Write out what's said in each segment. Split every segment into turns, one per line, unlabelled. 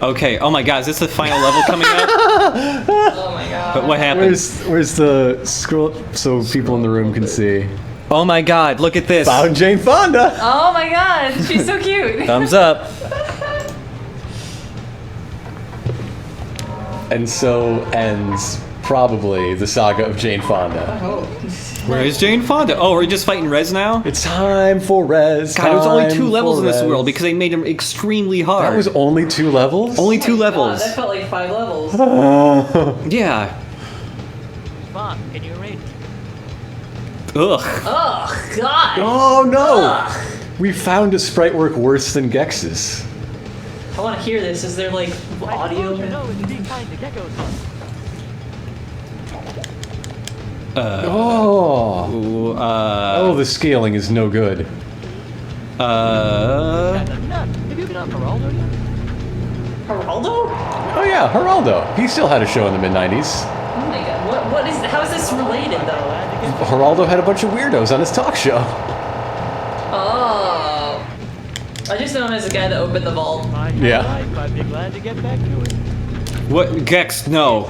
Okay. Oh my God, is this the final level coming up?
Oh my god.
But what happened?
Where's the scroll so people in the room can see?
Oh my God, look at this.
Found Jane Fonda.
Oh my god, she's so cute.
Thumbs up.
And so ends probably the saga of Jane Fonda.
Where is Jane Fonda? Oh, we're just fighting Rez now?
It's time for Rez.
God, there was only 2
time
levels
for
in this
Rez.
world because they made them extremely hard.
That was only 2 levels?
only 2
God,
levels.
that felt like 5 levels.
Yeah.
Mom, can you read?
Ugh.
Oh god.
Oh no!
Ugh.
We found a sprite work worse than Gex's.
I want to hear this. Is there like audio?
You know it's be kind to geckos.
Oh, the scaling is no good.
That's enough. Have you been on Geraldo yet?
Geraldo?
Oh yeah, Geraldo. He still had a show in the mid-90s.
Oh my god. What is? How is this related though?
Geraldo had a bunch of weirdos on his talk show.
Oh. I just know him as the guy that opened the vault.
Yeah.
I'd be glad to get back to it.
What? Gex, no.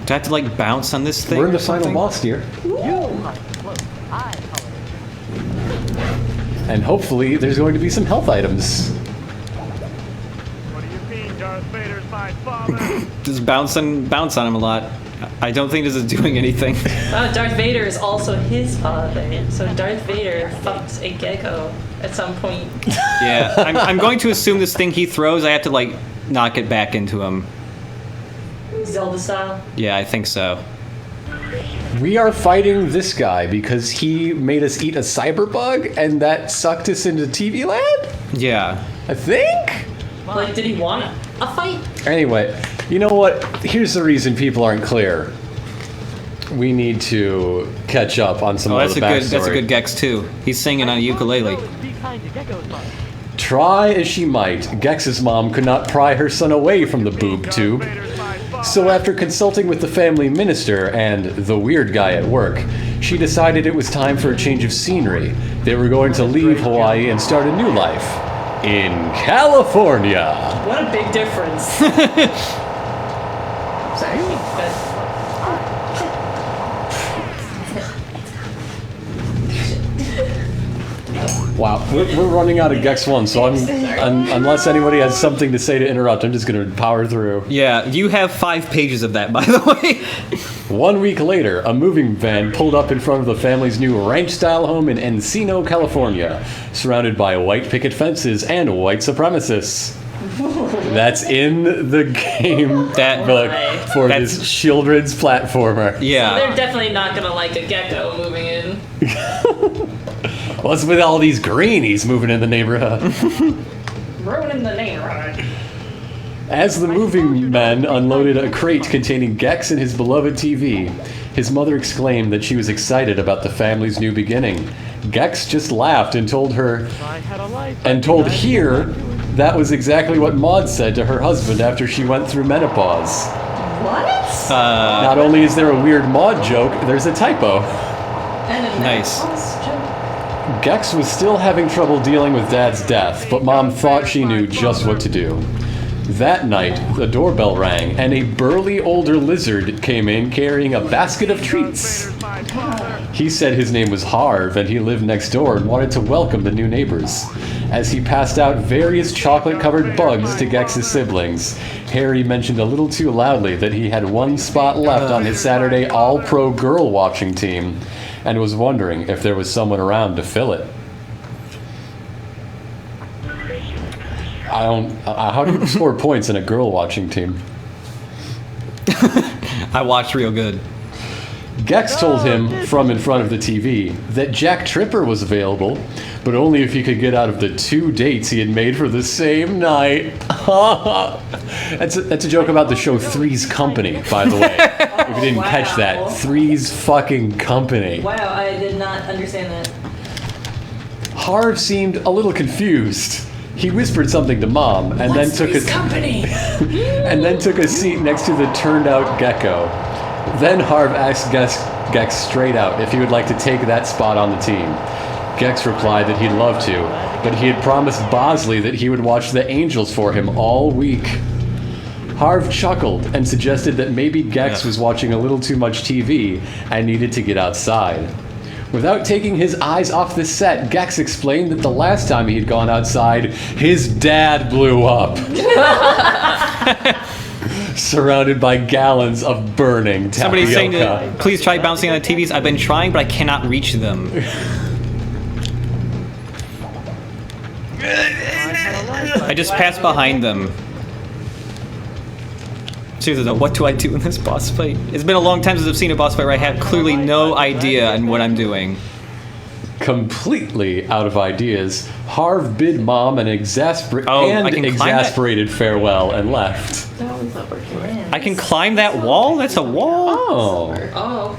Do I have to like bounce on this thing?
We're in
or
the final
something?
boss here.
You hunt close. I hunt.
And hopefully there's going to be some health items.
What do you mean Darth Vader's my father?
Just bounce on him a lot. I don't think this is doing anything.
Darth Vader is also his father. So Darth Vader fucks a gecko at some point.
Yeah, I'm going to assume this thing he throws, I have to like knock it back into him.
Zelda style.
Yeah, I think so.
We are fighting this guy because he made us eat a cyberbug and that sucked us into TV land?
Yeah.
I think?
Like, did he want a fight?
Anyway, you know what? Here's the reason people aren't clear. We need to catch up on some
Oh,
of
that's
the
a
backstory.
good Gex too. He's singing on a ukulele.
Be kind to geckos, Mom.
Try as she might, Gex's mom could not pry her son away from the boob tube. So after consulting with the family minister and the weird guy at work, she decided it was time for a change of scenery. They were going to leave Hawaii and start a new life in California.
What a big difference. Sorry. But
Wow, we're running out of Gex 1, so unless anybody has something to say to interrupt, I'm just going to power through.
Yeah, you have 5 pages of that, by the way.
1 week later, a moving van pulled up in front of the family's new ranch-style home in Encino, California, surrounded by white picket fences and white supremacists. That's in the game book for this children's platformer.
Yeah.
they're definitely not gonna like a gecko moving in.
What's with all these greenies moving in the neighborhood?
Ruining the neighborhood.
As the moving men unloaded a crate containing Gex and his beloved TV, his mother exclaimed that she was excited about the family's new beginning. Gex just laughed and told her,
I had a life.
and told here that was exactly what Maud said to her husband after she went through menopause.
What?
Not only is there a weird Maud joke, there's a typo.
And a
Nice.
Gex was still having trouble dealing with Dad's death, but Mom thought she knew just what to do. That night, the doorbell rang, and a burly older lizard came in carrying a basket of treats. He said his name was Harv, and he lived next door and wanted to welcome the new neighbors. As he passed out various chocolate-covered bugs to Gex's siblings, Harry mentioned a little too loudly that he had 1 spot left on his Saturday All-Pro girl watching team, and was wondering if there was someone around to fill it. I don't. How do you score points in a girl watching team?
I watched real good.
Gex told him from in front of the TV that Jack Tripper was available, but only if he could get out of the 2 dates he had made for the same night. That's a joke about the show Three's Company, by the way. If you didn't catch that, Three's fucking Company.
Wow, I did not understand that.
Harv seemed a little confused. He whispered something to Mom, and then took a seat next to the turned-out gecko. Then Harv asked Gex straight out if he would like to take that spot on the team. Gex replied that he'd love to, but he had promised Bosley that he would watch the Angels for him all week. Harv chuckled and suggested that maybe Gex was watching a little too much TV and needed to get outside. Without taking his eyes off the set, Gex explained that the last time he'd gone outside, his dad blew up. Surrounded by gallons of burning tapioca.
Somebody's saying to please try bouncing on the TVs. I've been trying, but I cannot reach them. I just passed behind them. Seriously though, what do I do in this boss fight? It's been a long time since I've seen a boss fight where I have clearly no idea on what I'm doing.
Completely out of ideas, Harv bid Mom an exasperated farewell and left.
That one's not working.
I can climb that wall? That's a wall?
Oh.
Oh.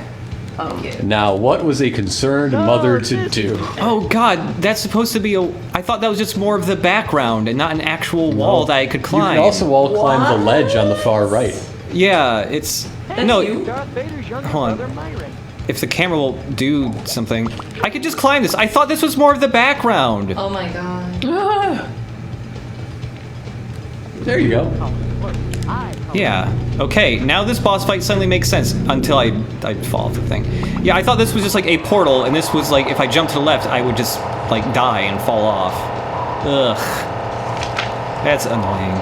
Okay.
Now, what was a concerned mother to do?
Oh god, that's supposed to be a... I thought that was just more of the background and not an actual wall that I could climb.
You can also wall climb the ledge on the far right.
Yeah, it's... No,
Darth Vader's younger
Hold on.
brother, Myron.
if the camera will do something... I could just climb this. I thought this was more of the background.
Oh my god.
There you go.
Yeah. Okay, now this boss fight suddenly makes sense until I fall off the thing. Yeah, I thought this was just like a portal, and this was like if I jumped to the left, I would just like die and fall off. Ugh. That's annoying.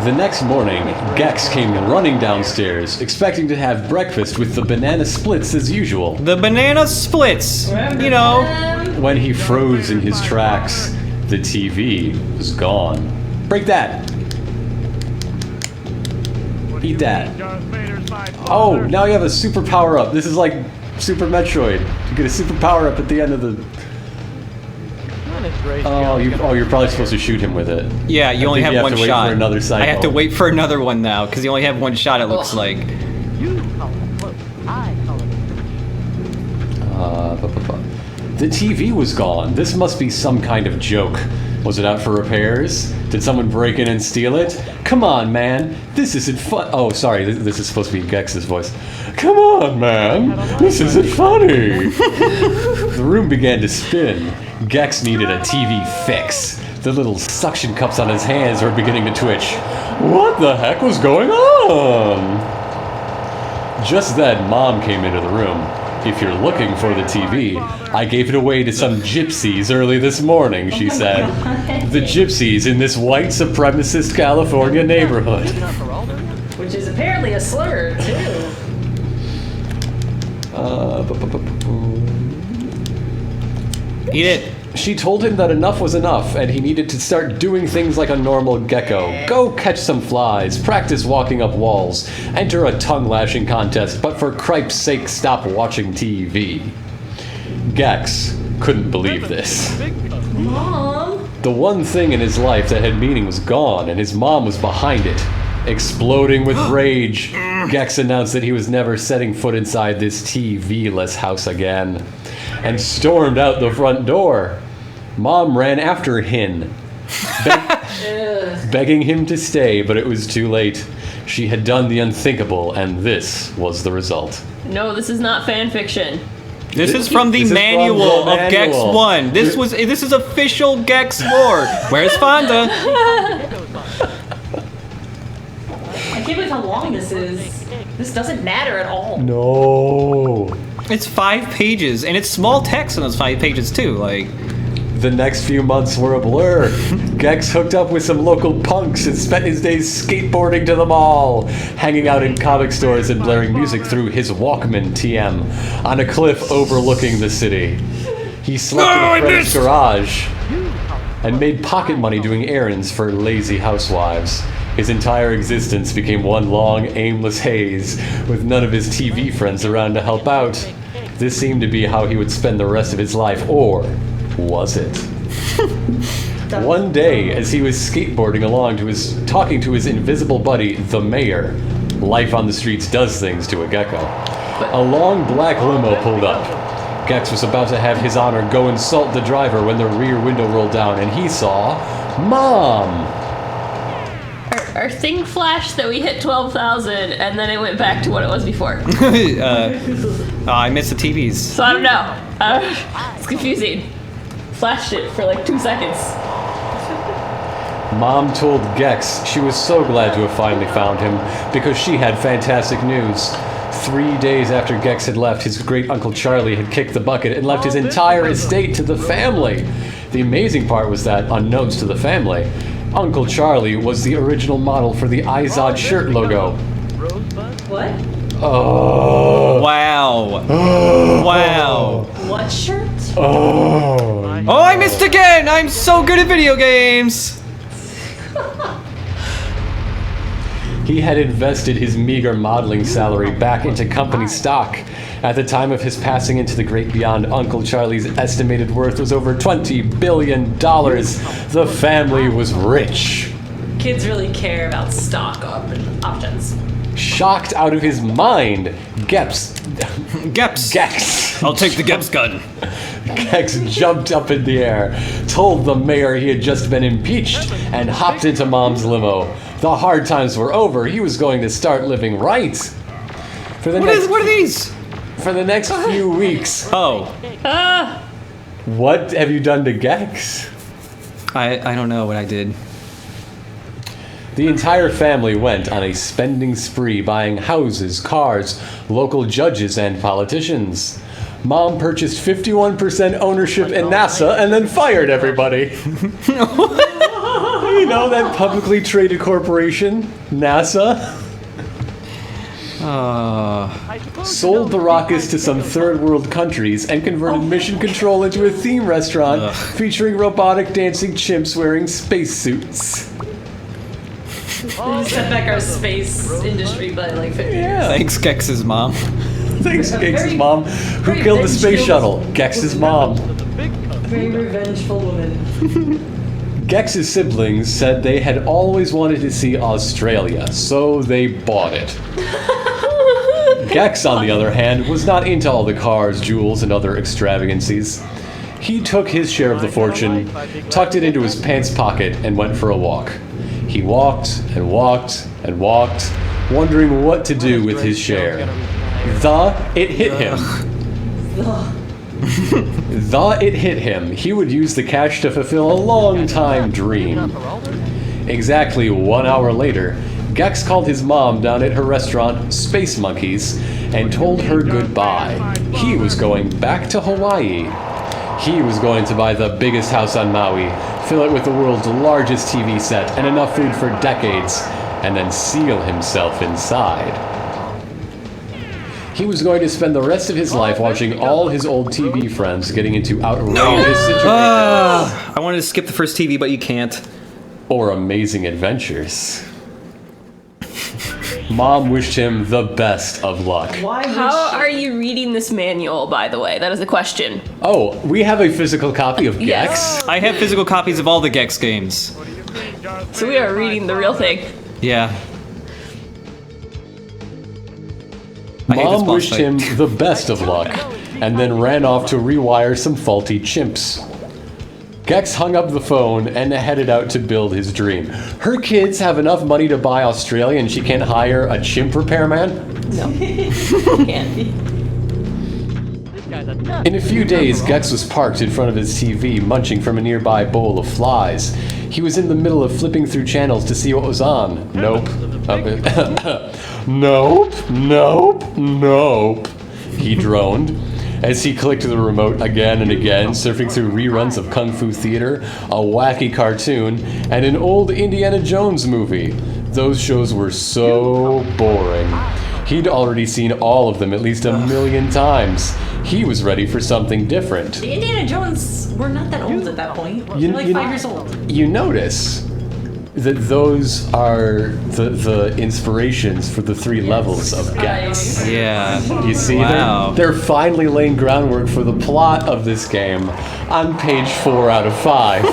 The next morning, Gex came running downstairs, expecting to have breakfast with the banana splits as usual.
The banana splits! You know.
When he froze in his tracks, the TV was gone. Break that! Eat that. Oh, now you have a super power up. This is like Super Metroid. You get a super power up at the end of the... Oh, you're probably supposed to shoot him with it.
Yeah, you only have one
wait
shot.
For another cycle.
I have to wait for another one now, because you only have one shot, it looks like.
You call it close. I call it
The TV was gone. This must be some kind of joke. Was it out for repairs? Did someone break in and steal it? Come on, man. This isn't fun. Oh, sorry. This is supposed to be Gex's voice. Come on, man. This isn't funny. The room began to spin. Gex needed a TV fix. The little suction cups on his hands were beginning to twitch. What the heck was going on? Just then, Mom came into the room. If you're looking for the TV, I gave it away to some gypsies early this morning, she said. The gypsies in this white supremacist California neighborhood.
Which is apparently a slur, too.
Eat it.
She told him that enough was enough, and he needed to start doing things like a normal gecko. Go catch some flies, practice walking up walls, enter a tongue-lashing contest, but for cripe's sake, stop watching TV. Gex couldn't believe this.
Mom?
The one thing in his life that had meaning was gone, and his mom was behind it. Exploding with rage, Gex announced that he was never setting foot inside this TV-less house again, and stormed out the front door. Mom ran after him, begging him to stay, but it was too late. She had done the unthinkable, and this was the result.
No, this is not fan fiction.
This is from the manual of Gex 1. This is official Gex lore. Where's Fonda?
I can't believe how long this is. This doesn't matter at all.
No.
It's 5 pages, and it's small text on those 5 pages too. Like,
the next few months were a blur. Gex hooked up with some local punks and spent his days skateboarding to the mall, hanging out in comic stores and blaring music through his Walkman TM on a cliff overlooking the city. He slept in a friend's garage and made pocket money doing errands for lazy housewives. His entire existence became one long, aimless haze, with none of his TV friends around to help out. This seemed to be how he would spend the rest of his life, or was it? One day, as he was skateboarding along talking to his invisible buddy, the mayor, life on the streets does things to a gecko. A long black limo pulled up. Gex was about to have his honor go insult the driver when the rear window rolled down, and he saw Mom.
Our thing flashed that we hit 12,000, and then it went back to what it was before.
I missed the TVs.
So I don't know. It's confusing.
flashed it for like 2 seconds.
Mom told Gex she was so glad to have finally found him because she had fantastic news. 3 days after Gex had left, his great Uncle Charlie had kicked the bucket and left his entire estate to the family. The amazing part was that, unknowns to the family, Uncle Charlie was the original model for the Izod shirt logo.
What?
Oh.
Wow. Wow.
What shirt?
Oh.
Oh, I missed again! I'm so good at video games!
He had invested his meager modeling salary back into company stock. At the time of his passing into the great beyond, Uncle Charlie's estimated worth was over $20 billion. The family was rich.
Kids really care about stock options.
Shocked out of his mind, Gex.
I'll take the Geps gun.
Gex jumped up in the air, told the mayor he had just been impeached, and hopped into Mom's limo. The hard times were over. He was going to start living right.
What are these?
For the next few weeks.
Oh.
What have you done to Gex?
I don't know what I did.
The entire family went on a spending spree, buying houses, cars, local judges, and politicians. Mom purchased 51% ownership in NASA and then fired everybody. You know, that publicly traded corporation, NASA? Sold the rockets to some third world countries and converted Mission Control into a theme restaurant featuring robotic dancing chimps wearing spacesuits.
Set back our space industry by like 50 years.
Thanks, Gex's mom.
Thanks, Gex's mom. Who
very
killed the space
vengeful.
shuttle? Gex's mom.
Very revengeful woman.
Gex's siblings said they had always wanted to see Australia, so they bought it. Gex, on the other hand, was not into all the cars, jewels, and other extravagancies. He took his share of the fortune, tucked it into his pants pocket, and went for a walk. He walked and walked and walked, wondering what to do with his share. It hit him. It hit him. He would use the cash to fulfill a long-time dream. Exactly 1 hour later, Gex called his mom down at her restaurant, Space Monkeys, and told her goodbye. He was going back to Hawaii. He was going to buy the biggest house on Maui, fill it with the world's largest TV set and enough food for decades, and then seal himself inside. He was going to spend the rest of his life watching all his old TV friends getting into outrageous situations
I wanted to skip the first TV, but you can't.
or amazing adventures. Mom wished him the best of luck.
Why would
How
she?
are you reading this manual, by the way? That is the question.
Oh, we have a physical copy of Gex.
Yes.
I have physical copies of all the Gex games.
So we are reading the real thing.
Yeah. I hate this
Mom
boss
wished
fight.
him the best of luck, and then ran off to rewire some faulty chimps. Gex hung up the phone and headed out to build his dream. Her kids have enough money to buy Australia and she can't hire a chimp repairman?
No. Can't.
This guy's a nut.
In a few days, Gex was parked in front of his TV, munching from a nearby bowl of flies. He was in the middle of flipping through channels to see what was on. Nope. Nope. He droned as he clicked the remote again and again, surfing through reruns of Kung Fu Theater, a wacky cartoon, and an old Indiana Jones movie. Those shows were so boring. He'd already seen all of them at least 1,000,000 times. He was ready for something different.
The Indiana Jones were not that old at that point.
You-
They're like
you-
5 years old.
You notice that those are the inspirations for the 3 levels of Gex.
Yeah.
You see,
Wow.
they're finally laying groundwork for the plot of this game on page 4 out of 5.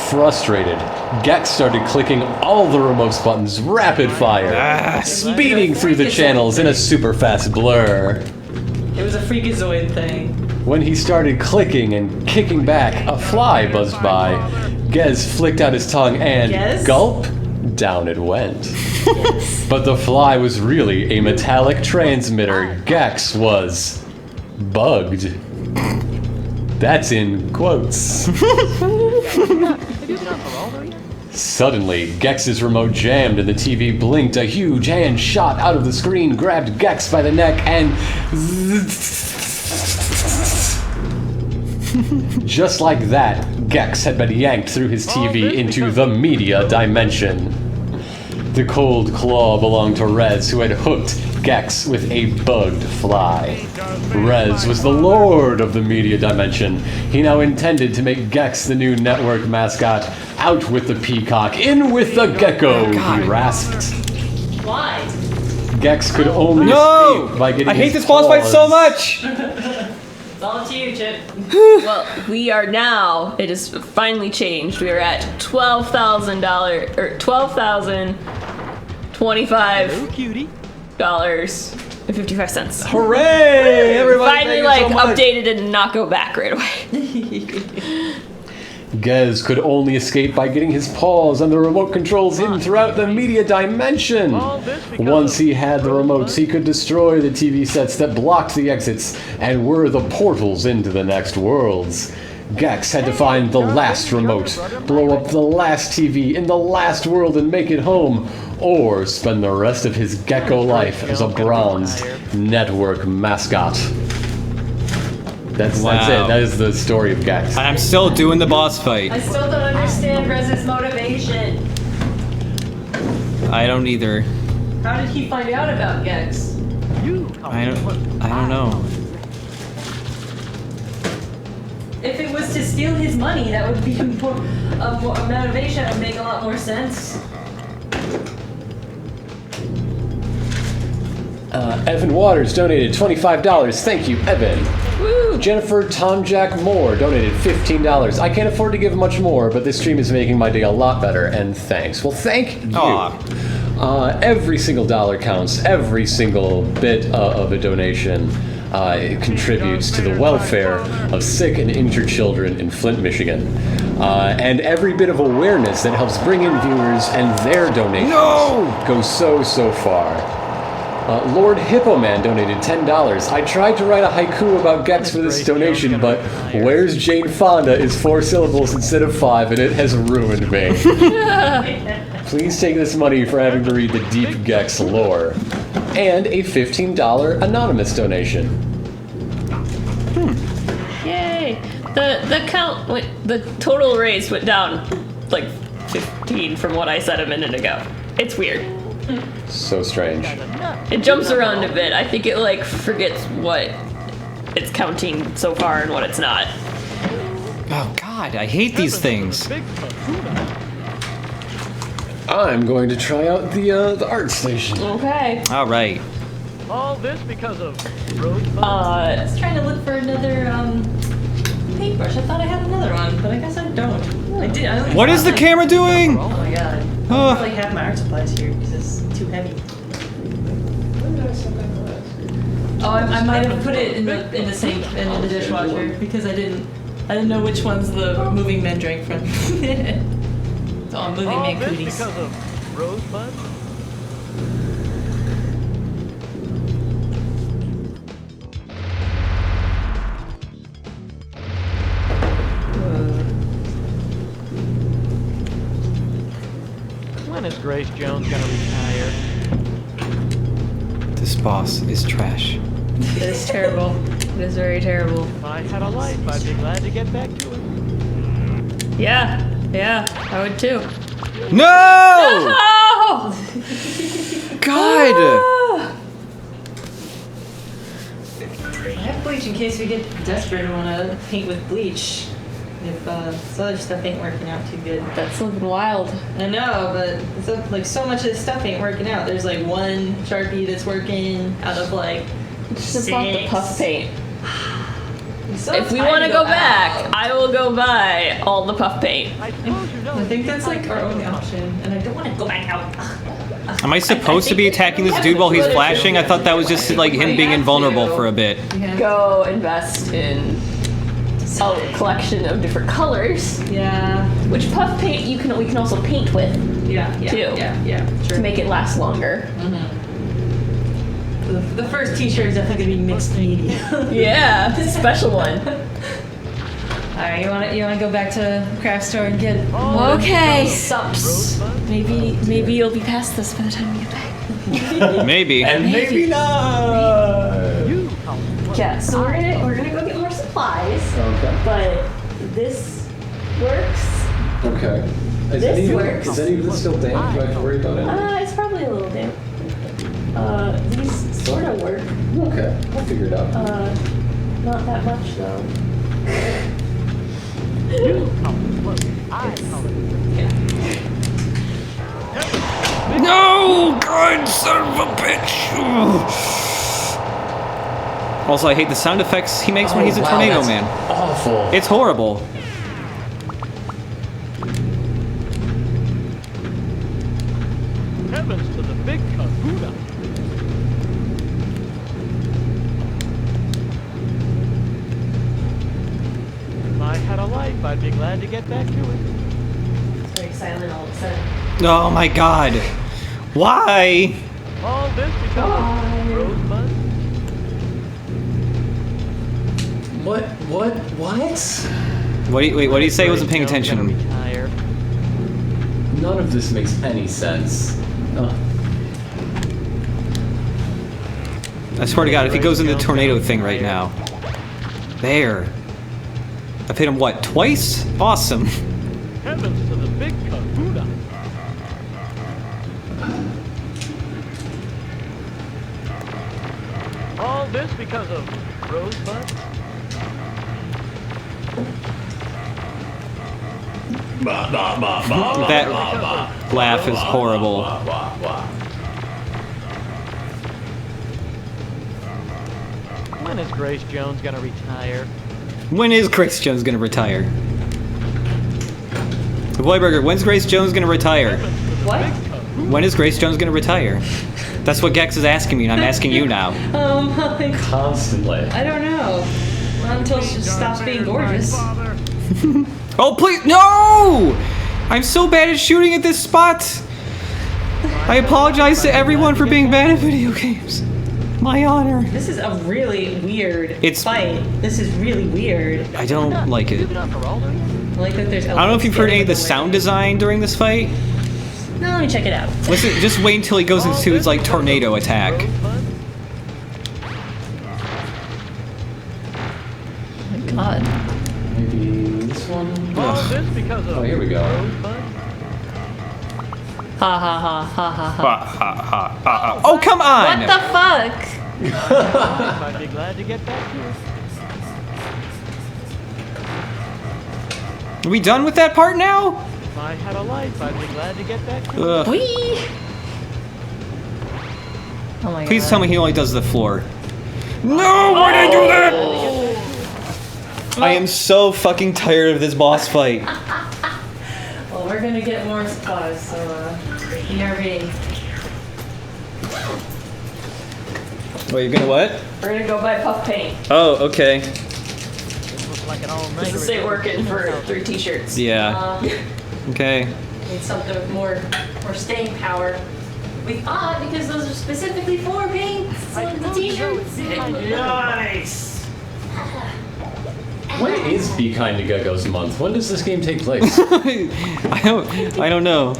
Frustrated, Gex started clicking all the remote's buttons rapid fire, speeding through the channels in a super fast blur.
It was a freakazoid thing.
When he started clicking and kicking back, a fly buzzed by. Gez flicked out his tongue and,
Gez?
gulp, down it went. But the fly was really a metallic transmitter. Gex was bugged. That's in quotes. Suddenly, Gex's remote jammed and the TV blinked. A huge hand shot out of the screen, grabbed Gex by the neck, and just like that, Gex had been yanked through his TV into the media dimension. The cold claw belonged to Rez, who had hooked Gex with a bugged fly. Rez was the lord of the media dimension. He now intended to make Gex the new network mascot. Out with the peacock, in with the gecko, he rasped.
Why?
Gex could only
No!
escape by getting
I hate
his
this boss fight so
paws.
much!
It's all up to you, Chip.
Well, we are now, it has finally changed. We are at $12,000, or $12,025
Cutie.
and 55 cents.
Hooray! Everybody,
Finally,
thank you so much.
updated and not go back right away.
Gez could only escape by getting his paws on the remote controls hidden throughout the media dimension. Once he had the remotes, he could destroy the TV sets that blocked the exits and were the portals into the next worlds. Gex had to find the last remote, blow up the last TV in the last world and make it home, or spend the rest of his gecko life as a bronzed network mascot. That's it.
Wow.
That is the story of Gex.
I'm still doing the boss fight.
I still don't understand Rez's motivation.
I don't either.
How did he find out about Gex?
I don't know.
If it was to steal his money, that would be more a motivation. That would make a lot more sense.
Evan Waters donated $25. Thank you, Evan.
Woo!
Jennifer Tom Jack Moore donated $15. I can't afford to give much more, but this stream is making my day a lot better, and thanks. Well, thank you.
Aw.
Every single dollar counts. Every single bit of a donation it contributes to the welfare of sick and injured children in Flint, Michigan. And every bit of awareness that helps bring in viewers and their donations goes so far. Lord Hippoman donated $10. I tried to write a haiku about Gex for this donation, but Where's Jane Fonda is 4 syllables instead of 5, and it has ruined me. Please take this money for having to read the deep Gex lore. And a $15 anonymous donation.
Yay! The count the total raise went down like 15 from what I said a minute ago. It's weird.
So strange.
It jumps around a bit. I think it like forgets what it's counting so far and what it's not.
Oh God, I hate these things.
I'm going to try out the art station.
Okay.
All right.
All this because of Rosebud.
I was trying to look for another paintbrush. I thought I had another one, but I guess I don't. I did. I only
What
bought,
is the
like-
camera doing?
Oh my god. I probably have my art supplies here because it's too heavy. Oh, I might have put it in the sink and in the dishwasher because I didn't know which ones the moving men drank from. So I'm moving
All
man
this
cooties.
because of Rosebud. When is Grace Jones gonna retire?
This boss is trash.
It is terrible. It is very terrible.
If I had a life, I'd be glad to get back to it.
Yeah, I would too.
No!
Oh!
God!
I have bleach in case we get desperate and want to paint with bleach. If this other stuff ain't working out too good.
That's looking wild.
I know, but it's like so much of this stuff ain't working out. There's like one Sharpie that's working out of like
Just about the puff paint.
So
If we
tired
want to go
out.
back, I will go buy all the puff paint.
I suppose you know.
I think that's like our only option, and I don't want to go back out.
Am I supposed to be attacking this dude while he's flashing? I thought that was just like him being invulnerable for a bit.
Go invest in a collection of different colors,
Yeah,
which puff paint we can also paint with
yeah,
Too.
yeah,
to
true.
make it last longer.
The first T-shirt is definitely gonna be mixed media.
Yeah, special one.
All right, you wanna go back to the craft store and get
Okay.
sups?
Maybe you'll be past this by the time we get back.
Maybe.
And maybe not.
Yeah, so we're gonna go get more supplies,
Okay.
but this works.
Okay. Is
This
any,
works.
Is any of this still damp? Do I have to worry about it?
It's probably a little damp. These sort of work.
Okay, we'll figure it out.
Not that much though.
No! God, son of a bitch! Ugh. Also, I hate the sound effects he makes when he's a
wow,
tornado
that's
man.
Awful.
It's horrible.
Heavens to the big kahuna. If I had a life, I'd be glad to get back to it.
It's very silent all of a sudden.
Oh my god. Why?
All this because of Rosebud.
What?
What do you say? I wasn't paying attention.
Retire.
None of this makes any sense.
I swear to God, if he goes in the tornado thing right now. There. I've hit him, what, twice? Awesome.
Heavens to the big kahuna. All this because of Rosebud.
That laugh is horrible.
When is Grace Jones gonna retire?
When is Grace Jones gonna retire? Boyburger, when's Grace Jones gonna retire?
What?
When is Grace Jones gonna retire? That's what Gex is asking me, and I'm asking you now.
Constantly.
I don't know. Not until she stops being gorgeous.
Oh, please, no! I'm so bad at shooting at this spot. I apologize to everyone for being bad at video games. My honor.
This is a really weird
It's-
fight. This is really weird.
I don't like it.
Moving on for all of you.
I like that there's.
I don't know if you've heard any of the sound design during this fight.
No, let me check it out.
Listen, just wait until he goes into his, like, tornado attack.
Rosebud.
God.
Maybe this one?
All this because of
Oh, here we go.
Rosebud.
Ha ha ha ha ha ha.
Ha, ha, ha, ha, ha. Oh, come on!
What the fuck?
I'd be glad to get back to it.
Are we done with that part now?
If I had a life, I'd be glad to get back to it.
Ugh.
Whee! Oh my god.
Please tell me he only does the floor. No, why did I do that? I am so fucking tired of this boss fight.
Well, we're gonna get more supplies, so BRB.
Wait, you're gonna what?
We're gonna go buy puff paint.
Oh, okay.
This looks like an all-nighter.
This ain't working for 3 t-shirts.
Yeah. Okay.
Need something with more staying power.
We thought because those are specifically for paints on the t-shirts.
Nice.
When is Be Kind to Geckos month? When does this game take place?
I don't know.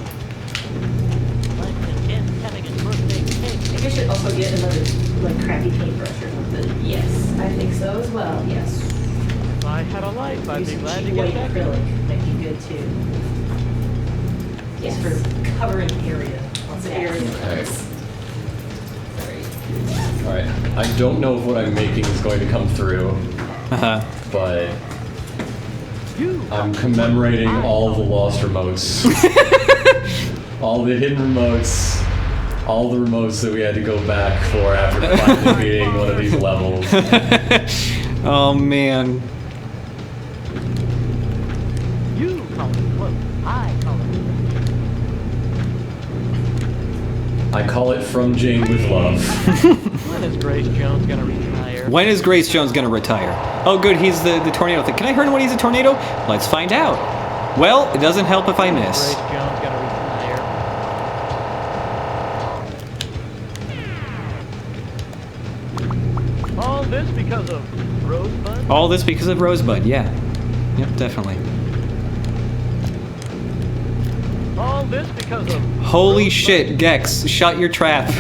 Having his birthday cake.
I think I should also get another like crappy paintbrush or something. Yes, I think so as well. Yes.
If I had a life, I'd
Use
be
some
glad to
cheap
get
white
back to it.
acrylic might be good too. Yes.
Just for covering area. Lots of area.
Okay.
Sorry.
Alright. I don't know if what I'm making is going to come through,
Uh-huh.
but I'm commemorating all the lost remotes. All the hidden remotes. All the remotes that we had to go back for after finally beating one of these levels.
Oh man.
You call it close. I call it.
I call it From Jane with Love.
When is Grace Jones gonna retire?
When is Grace Jones gonna retire? Oh good, he's the tornado thing. Can I hurt him when he's a tornado? Let's find out. Well, it doesn't help if I miss.
Grace Jones gonna retire. this because of Rosebud?
All this because of Rosebud, yeah. Yep, definitely.
All this because of
Holy
Rosebud?
shit, Gex, shut your trap.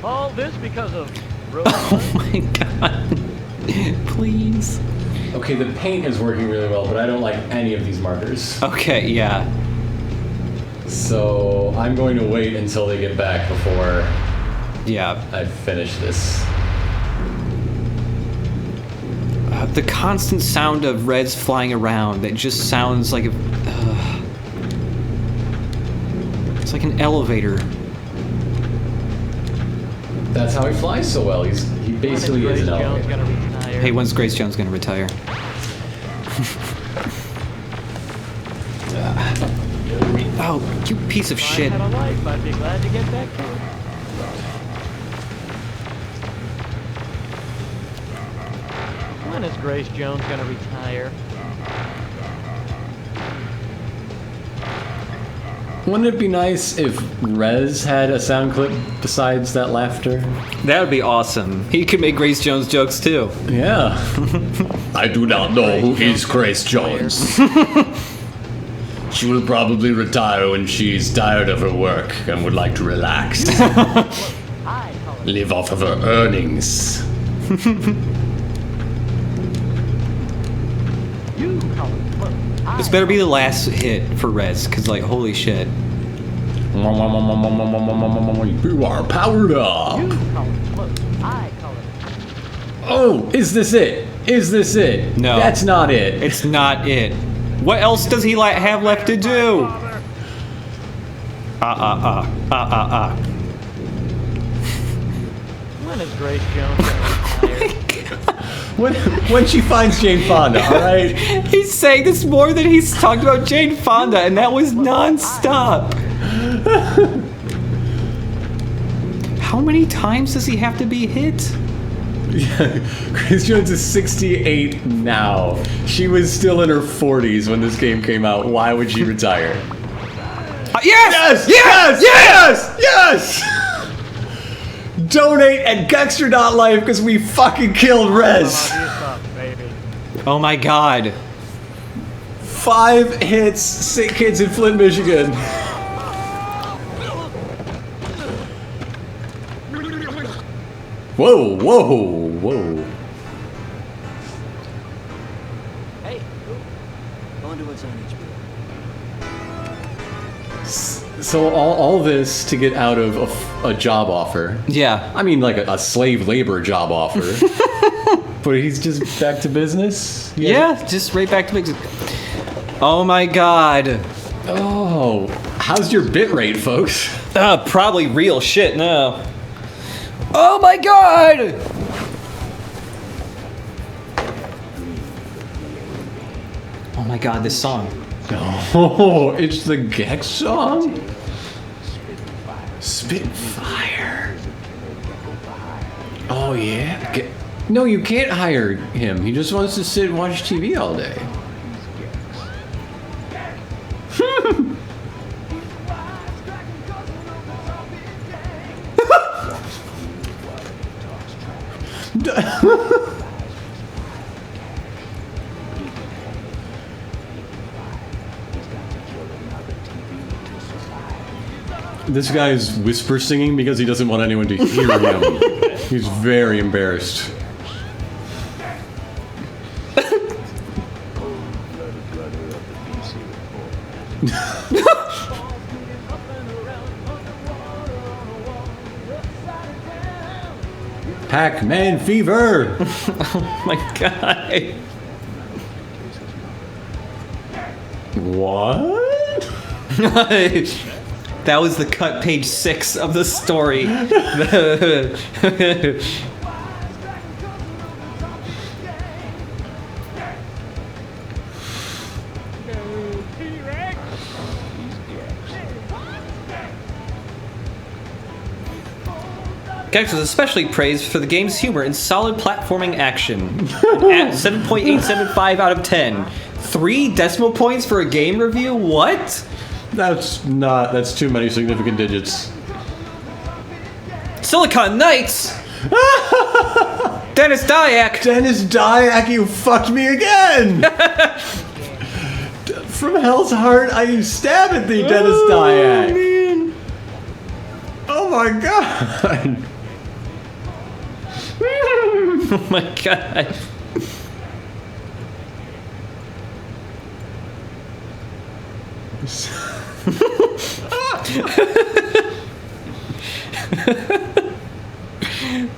All this because of
Oh
Rosebud?
my god. Please.
Okay, the paint is working really well, but I don't like any of these markers.
Okay, yeah.
So I'm going to wait until they get back before
Yeah.
I finish this.
The constant sound of Reds flying around, that just sounds like a... it's like an elevator.
That's how he flies so well. He basically is an
Jones
elevator.
gonna retire.
Hey, when's Grace Jones gonna retire? Oh, you piece of
If I
shit.
had a life, I'd be glad to get back to it. When is Grace Jones gonna retire?
Wouldn't it be nice if Rez had a sound clip besides that laughter?
That would be awesome. He could make Grace Jones jokes too.
Yeah. I do not know who is Grace Jones. She will probably retire when she's tired of her work and would like to relax.
I call it
Live off of her earnings.
you call it look.
This better be the last hit for Rez, because, like, holy shit.
You are powered up.
You call it look. I call it.
Oh, is this it? Is this it?
No.
That's not it.
It's not it. What else does he have left to do?
When is Grace Jones gonna retire?
When she finds Jane Fonda, alright?
He's saying this more than he's talked about Jane Fonda, and that was non-stop. How many times does he have to be hit?
Grace Jones is 68 now. She was still in her 40s when this game came out. Why would she retire?
Yes!
Yes! Yes! Yes! Donate at Gextra Life because we fucking killed Rez.
baby.
Oh my god.
5 hits, sick kids in Flint, Michigan. Whoa, whoa, whoa.
Hey,
I wonder what's on HBO.
So all this to get out of a job offer.
Yeah.
I mean, like a slave labor job offer. But he's just back to business?
Yeah, just right back to basics. Oh my god.
Oh, how's your bit rate, folks?
Probably real shit now. Oh my god! Oh my god, this song.
Oh, it's the Gex song? Spitfire. Oh, yeah? No, you can't hire him. He just wants to sit and watch TV all day. This guy's whisper singing because he doesn't want anyone to hear him. He's very embarrassed. Pac-Man fever!
Oh my god.
What?
That was the cut page 6 of the story. Gex was especially praised for the game's humor and solid platforming action. At 7.875 out of 10. 3 decimal points for a game review? What?
That's too many significant digits.
Silicon Knights! Dennis Dyack!
Dennis Dyack, you fucked me again! From Hell's Heart, I stab at thee, Dennis Dyack.
Man.
Oh my god.
Oh my god.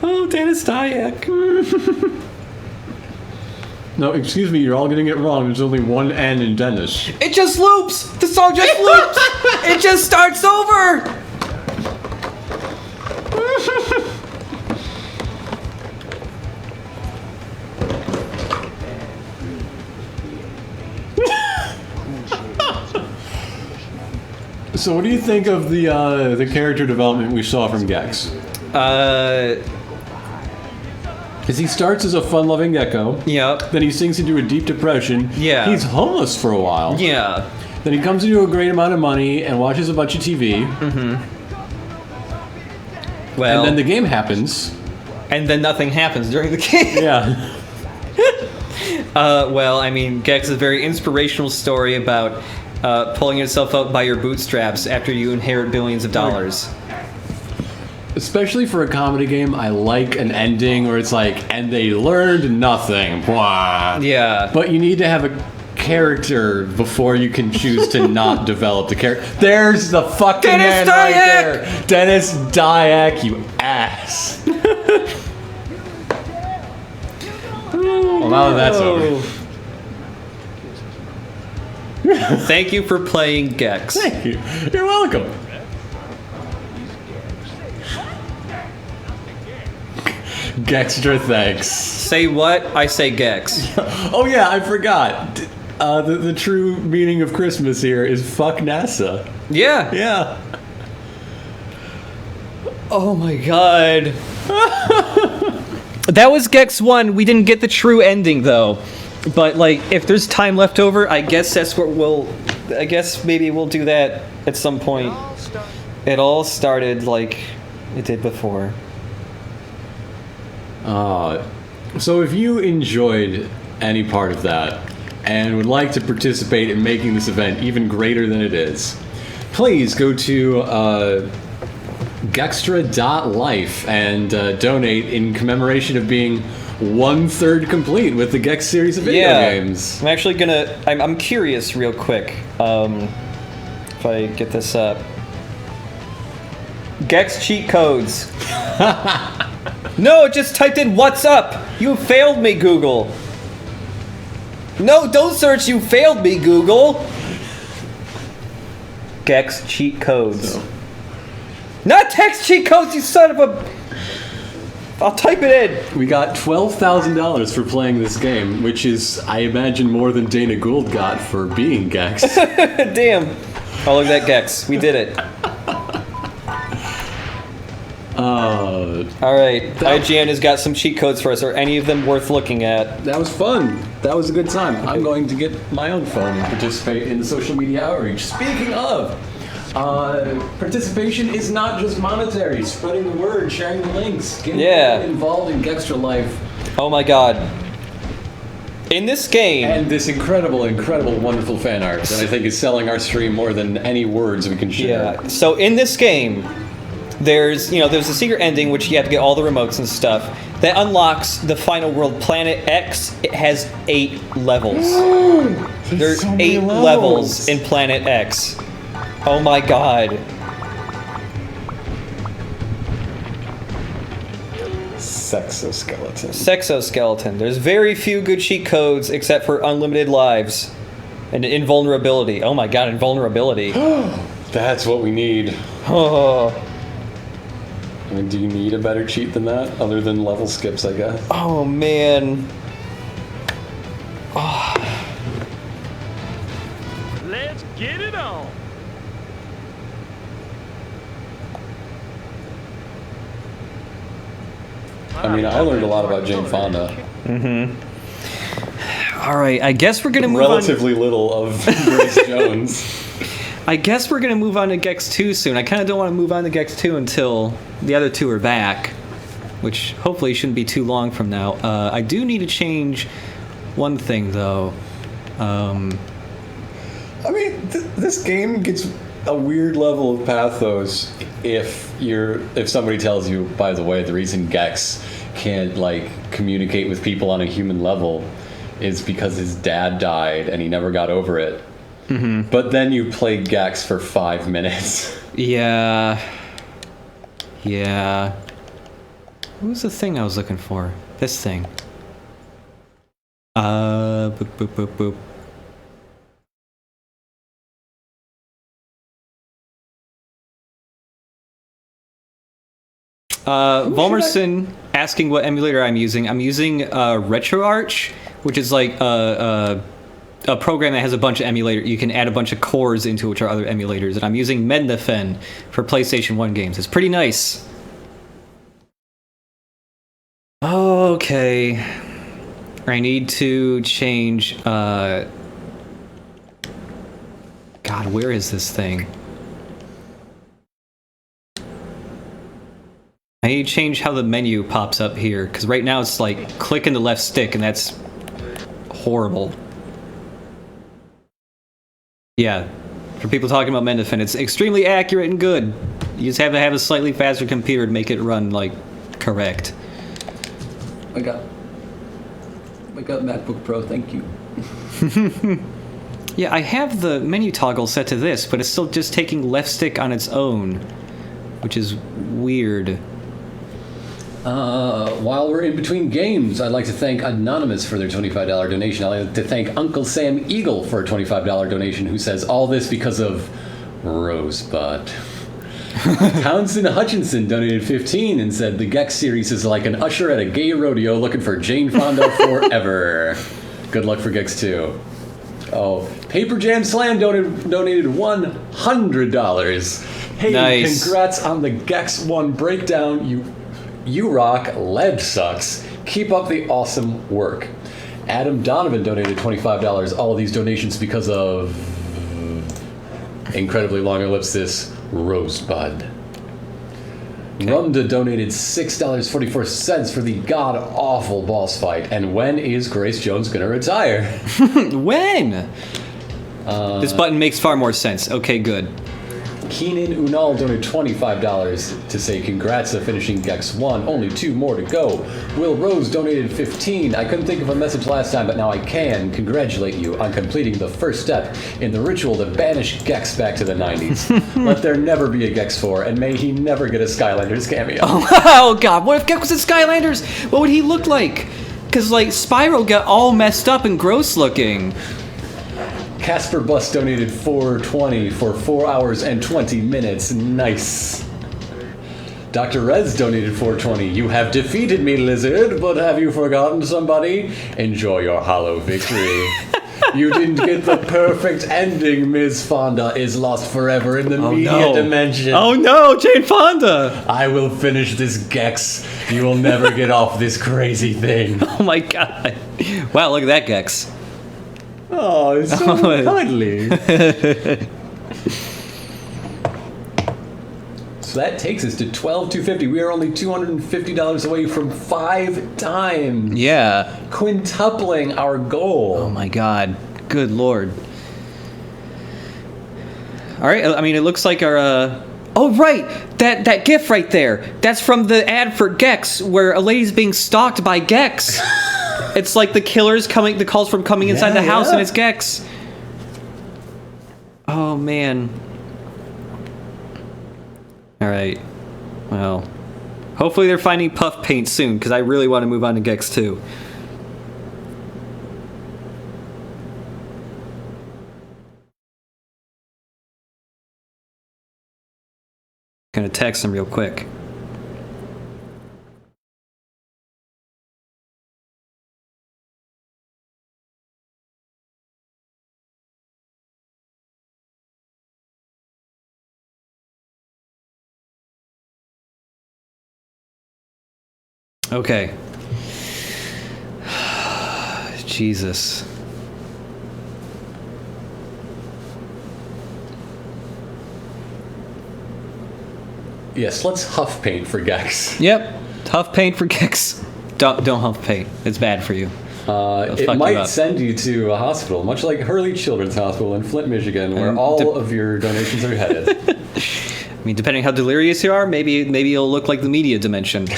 Oh, Dennis Dyack.
No, excuse me, you're all getting it wrong. There's only one N in Dennis.
It just loops! The song just loops! It just starts over!
So what do you think of the character development we saw from Gex? Because he starts as a fun-loving gecko.
Yep.
Then he sinks into a deep depression.
Yeah.
He's homeless for a while.
Yeah.
Then he comes into a great amount of money and watches a bunch of TV.
Well,
And then the game happens.
and then nothing happens during the game.
Yeah.
Well, I mean, Gex is a very inspirational story about pulling yourself up by your bootstraps after you inherit billions of dollars.
Especially for a comedy game, I like an ending where it's like, and they learned nothing. Blah.
Yeah.
But you need to have a character before you can choose to not develop the character. There's the fucking
Dennis
man right
Dyack!
there. Dennis Dyack, you ass. Well, now that that's over.
Thank you for playing Gex.
Thank you. You're welcome. Gextra, thanks.
Say what? I say Gex.
Oh yeah, I forgot. The true meaning of Christmas here is fuck NASA.
Yeah.
Yeah.
Oh my god. That was Gex 1. We didn't get the true ending though. But like, if there's time left over, I guess that's what we'll. I guess maybe we'll do that at some point. It all started like it did before.
So if you enjoyed any part of that and would like to participate in making this event even greater than it is, please go to Gextra.life and donate in commemoration of being 1/3 complete with the Gex series of video games.
I'm actually gonna. I'm curious, real quick. If I get this up. Gex cheat codes. No, it just typed in "What's up?" You failed me, Google. No, don't search. You failed me, Google. Gex cheat codes.
So.
Not text cheat codes, you son of a. I'll type it in.
We got $12,000 for playing this game, which is, I imagine, more than Dana Gould got for being Gex.
Damn. Oh, look at that Gex. We did it. Alright, IGN has got some cheat codes for us. Are any of them worth looking at?
That was fun. That was a good time. I'm going to get my own phone and participate in the social media outreach. Speaking of, participation is not just monetary. Spreading the word, sharing the links, getting involved in Gextra Life.
Oh my god. In this game...
And this incredible, incredible, wonderful fan art that I think is selling our stream more than any words we can share.
Yeah, so in this game... There's a secret ending which you have to get all the remotes and stuff. That unlocks the final world, Planet X. It has 8 levels. There's
so
8 levels in Planet X. Oh my god. Sexoskeleton. There's very few good cheat codes except for unlimited lives. And invulnerability. Oh my god, invulnerability.
That's what we need.
Oh.
I mean, do you need a better cheat than that, other than level skips, I guess?
Oh, man. Oh.
Let's get it on.
I mean, I learned a lot about Jane Fonda.
Mm-hmm. All right, I guess we're going to move
Relatively little of Grace Jones.
I guess we're gonna move on to Gex 2 soon. I kind of don't want to move on to Gex 2 until the other two are back, which hopefully shouldn't be too long from now. I do need to change one thing though.
I mean, this game gets a weird level of pathos if somebody tells you, by the way, the reason Gex can't like communicate with people on a human level is because his dad died and he never got over it. Mm-hmm. But then you play Gex for 5 minutes.
Yeah. What was the thing I was looking for? This thing. Boop, boop, boop, boop. Volmerson asking what emulator I'm using. I'm using RetroArch, which is like a program that has a bunch of emulators. You can add a bunch of cores into which are other emulators. And I'm using Mednafen for PlayStation 1 games. It's pretty nice. Okay. I need to change... God, where is this thing? I need to change how the menu pops up here, because right now it's like clicking the left stick, and that's horrible. Yeah, for people talking about Mednafen, it's extremely accurate and good. You just have to have a slightly faster computer to make it run, like, correct.
I got MacBook Pro, thank you.
Yeah, I have the menu toggle set to this, but it's still just taking left stick on its own, which is weird.
While we're in between games, I'd like to thank Anonymous for their $25 donation. I'd like to thank Uncle Sam Eagle for a $25 donation, who says all this because of Rosebud. Townsend Hutchinson donated 15 and said the Gex series is like an usher at a gay rodeo looking for Jane Fonda forever. Good luck for Gex 2. Oh, Paper Jam Slam donated $100. Hey,
nice.
Congrats on the Gex 1 breakdown. You rock. Lead sucks. Keep up the awesome work. Adam Donovan donated $25. All of these donations because of incredibly long ellipsis Rosebud. Okay. Rumda donated $6.44 for the god-awful boss fight. And when is Grace Jones gonna retire?
When? This button makes far more sense. Okay, good.
Keenan Unal donated $25 to say congrats to finishing Gex 1. Only 2 more to go. Will Rose donated $15. I couldn't think of a message last time, but now I can congratulate you on completing the first step in the ritual to banish Gex back to the 90s. Let there never be a Gex 4, and may he never get a Skylanders cameo.
Oh god, what if Gex was in Skylanders? What would he look like? Because, like, Spyro got all messed up and gross looking.
Casper Bus donated $4.20 for 4 hours and 20 minutes. Nice. Dr. Rez donated $4.20. You have defeated me, Lizard, but have you forgotten somebody? Enjoy your hollow victory. You didn't get the perfect ending. Ms. Fonda is lost forever in the media dimension.
Oh no, Jane Fonda!
I will finish this Gex. You will never get off this crazy thing.
Oh my god. Wow, look at that Gex.
Oh, it's so cuddly. So that takes us to $12,250. We are only $250 away from 5 times.
Yeah.
Quintupling our goal.
Oh my god. Good lord. Alright, I mean, it looks like our, Oh, right! That GIF right there! That's from the ad for Gex, where a lady's being stalked by Gex. It's like the killer's coming, the calls from coming inside the house, and it's Gex. Oh, man. Alright. Well. Hopefully they're finding puff paint soon, because I really want to move on to Gex 2. Gonna text him real quick. Okay. Jesus.
Yes, let's huff paint for Gex.
Yep. Huff paint for Gex. Don't huff paint. It's bad for you.
It
fuck you
might
up.
send you to a hospital, much like Hurley Children's Hospital in Flint, Michigan, where all of your donations are headed.
I mean, depending how delirious you are, maybe you'll look like the media dimension.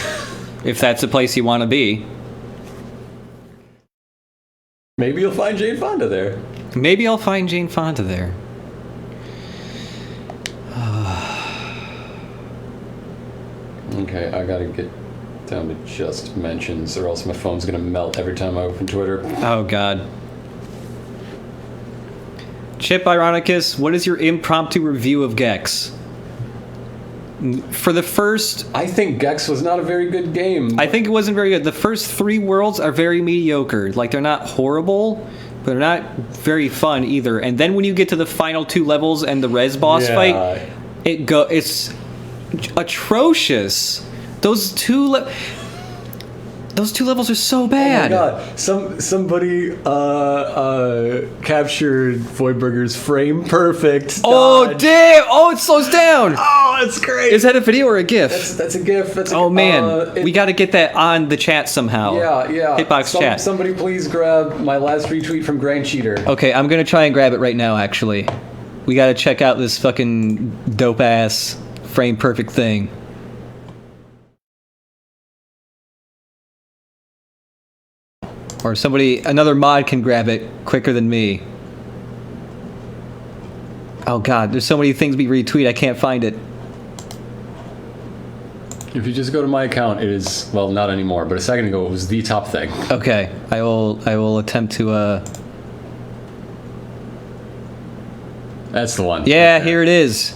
If that's the place you want to be.
Maybe you'll find Jane Fonda there.
Maybe I'll find Jane Fonda there.
Okay, I gotta get down to just mentions, or else my phone's gonna melt every time I open Twitter.
Oh, God. Chip Ironicus, what is your impromptu review of Gex? For the first...
I think Gex was not a very good game.
I think it wasn't very good. The first 3 worlds are very mediocre. Like, they're not horrible, but they're not very fun either. And then when you get to the final 2 levels and the res boss fight, it's atrocious. Those two levels are so bad.
Oh my god! Somebody captured Voidburger's frame perfect.
Oh
dodge.
damn! Oh, it slows down.
Oh, that's great.
Is that a video or a GIF?
That's a GIF.
We got to get that on the chat somehow.
Yeah.
Hitbox chat.
Somebody please grab my last retweet from Grand Cheater.
Okay, I'm gonna try and grab it right now. Actually, we got to check out this fucking dope ass frame perfect thing. Or another mod can grab it quicker than me. Oh god, there's so many things we retweet, I can't find it.
If you just go to my account, it is, well, not anymore, but a second ago it was the top thing.
Okay, I will attempt to
That's the one.
Yeah, here it is.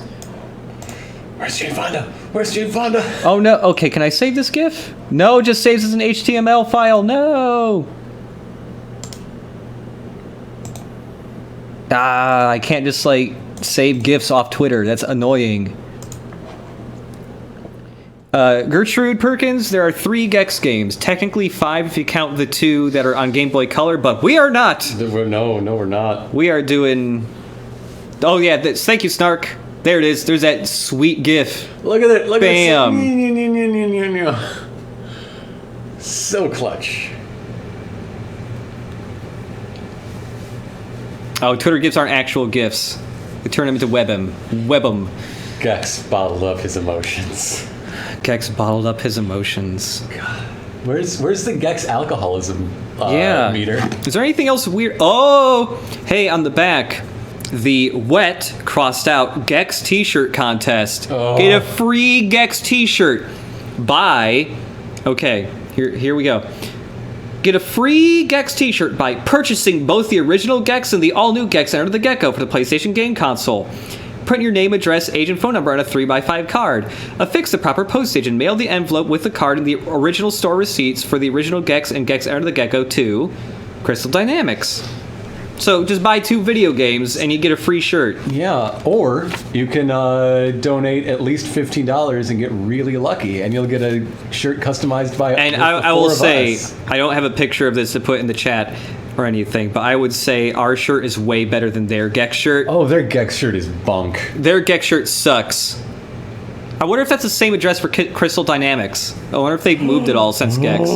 Where's Jane Fonda? Where's Jane Fonda?
Oh no, okay, can I save this GIF? No, it just saves as an HTML file, no! I can't just like save GIFs off Twitter. That's annoying. Gertrude Perkins, there are 3 Gex games. Technically 5 if you count the 2 that are on Game Boy Color, but we are not.
No, we're not.
We are doing... Oh yeah, thank you, Snark. There it is. There's that sweet GIF.
Look at it. Look
Bam.
at it. So clutch.
Oh, Twitter GIFs aren't actual GIFs. They turn them into Web'em.
Gex bottled up his emotions.
Gex bottled up his emotions.
God. Where's the Gex alcoholism meter?
Is there anything else weird? Oh! Hey, on the back, the wet crossed out Gex t-shirt contest.
Oh.
Get a free Gex t-shirt by... Okay, here we go. Get a free Gex t-shirt by purchasing both the original Gex and the all-new Gex Enter the Gecko for the PlayStation game console. Print your name, address, age, and phone number on a 3x5 card. Affix the proper postage and mail the envelope with the card and the original store receipts for the original Gex and Gex Enter the Gecko to Crystal Dynamics. So just buy 2 video games and you get a free shirt.
Yeah, or you can donate at least $15 and get really lucky, and you'll get a shirt customized by.
And I will say, I don't have a picture of this to put in the chat or anything, but I would say our shirt is way better than their Gex shirt.
Oh, their Gex shirt is bunk.
Their Gex shirt sucks. I wonder if that's the same address for Crystal Dynamics. I wonder if they've moved it all since Gex.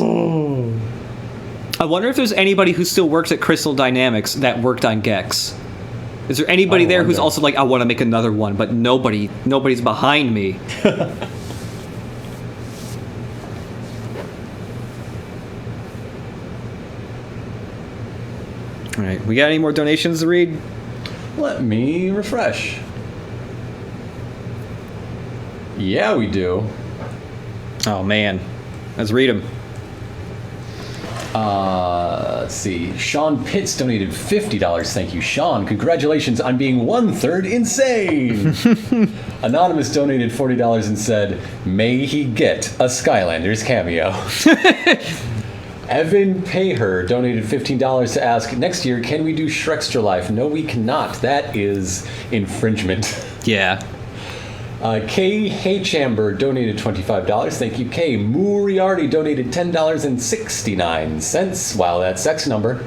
I wonder if there's anybody who still works at Crystal Dynamics that worked on Gex. Is there anybody there who's also like, I want to make another one, but nobody's behind me? All right, we got any more donations to read?
Let me refresh. Yeah, we
Oh man, let's read them.
Let's see. Sean Pitts donated $50. Thank you, Sean. Congratulations on being 1/3 insane. Anonymous donated $40 and said, "May he get a Skylanders cameo." Evan Payher donated $15 to ask, "Next year, can we do Gextra Life?" No, we cannot. That is infringement.
Yeah.
Kay Haychamber donated $25. Thank you, Kay. Moriarty donated $10.69. Wow, that sex number.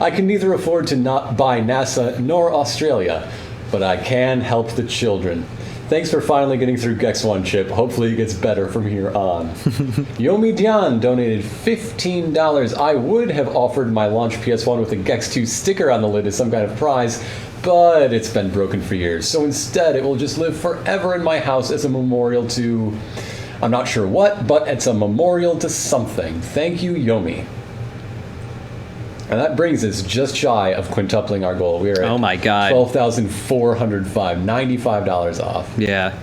I can neither afford to not buy NASA nor Australia, but I can help the children. Thanks for finally getting through Gex 1, Chip. Hopefully it gets better from here on. Yomi Dian donated $15. I would have offered my launch PS1 with a Gex 2 sticker on the lid as some kind of prize, but it's been broken for years. So instead, it will just live forever in my house as a memorial to... I'm not sure what, but it's a memorial to something. Thank you, Yomi. And that brings us just shy of quintupling our goal. We are at
Oh my God.
$12,405, $95 off.
Yeah.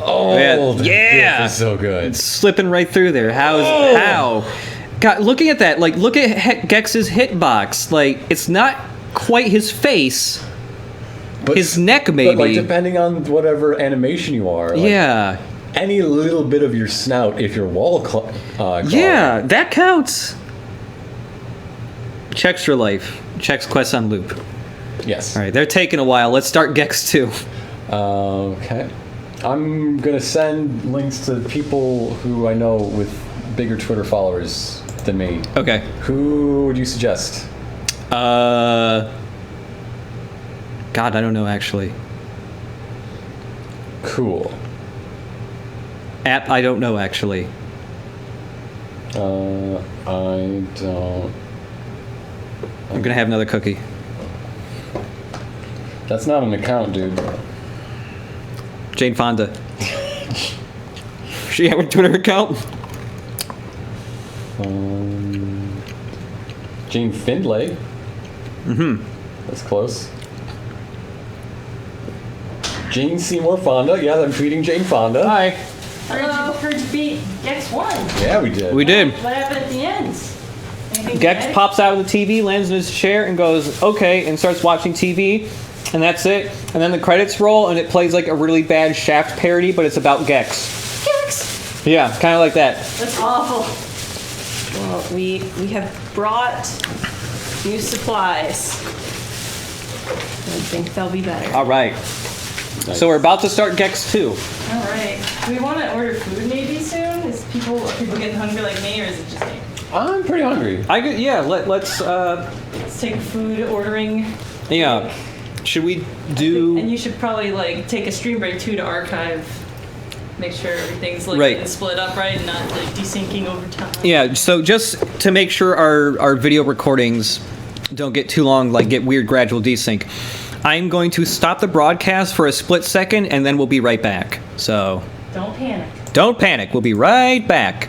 Oh, the
yeah.
gift is so good.
It's slipping right through there. How? God, looking at that, like, look at Gex's hitbox. Like, it's not quite his face.
But,
his neck, maybe.
But, like, depending on whatever animation you are. Like,
yeah.
Any little bit of your snout, if you're wall
yeah, that counts. Gextra Life. Chex Quest on loop.
Yes.
All right, they're taking a while. Let's start Gex 2.
Okay. I'm going to send links to people who I know with bigger Twitter followers than me.
Okay.
Who would you suggest?
God, I don't know, actually.
Cool.
App, I don't know, actually.
I don't...
I'm gonna have another cookie.
That's not an account, dude.
Jane Fonda. She have a Twitter account?
Jane Findlay.
Mm-hmm.
That's close. Jane Seymour Fonda. Yeah, I'm tweeting Jane Fonda.
Hi.
Heard you beat Gex 1.
Yeah, we did.
We did.
What happened at the end? Anything
Gex
dramatic?
pops out of the TV, lands in his chair, and goes, okay, and starts watching TV, and that's it. And then the credits roll, and it plays like a really bad Shaft parody, but it's about Gex.
Gex!
Yeah, kind of like that.
That's awful.
Well, we have brought new supplies. I think they'll be better.
All right.
Nice.
So we're about to start Gex 2.
All right. Do we want to order food maybe soon? Are people getting hungry like me, or is it just me?
I'm pretty hungry.
Let's
Let's take food ordering.
yeah. Should we
And
do...
you should probably like take a stream break too to archive. Make sure everything's like
Right.
getting split up right and not like desyncing over time.
Yeah, so just to make sure our video recordings don't get too long, like get weird gradual desync, I'm going to stop the broadcast for a split second, and then we'll be right back. So
Don't panic.
don't panic. We'll be right back.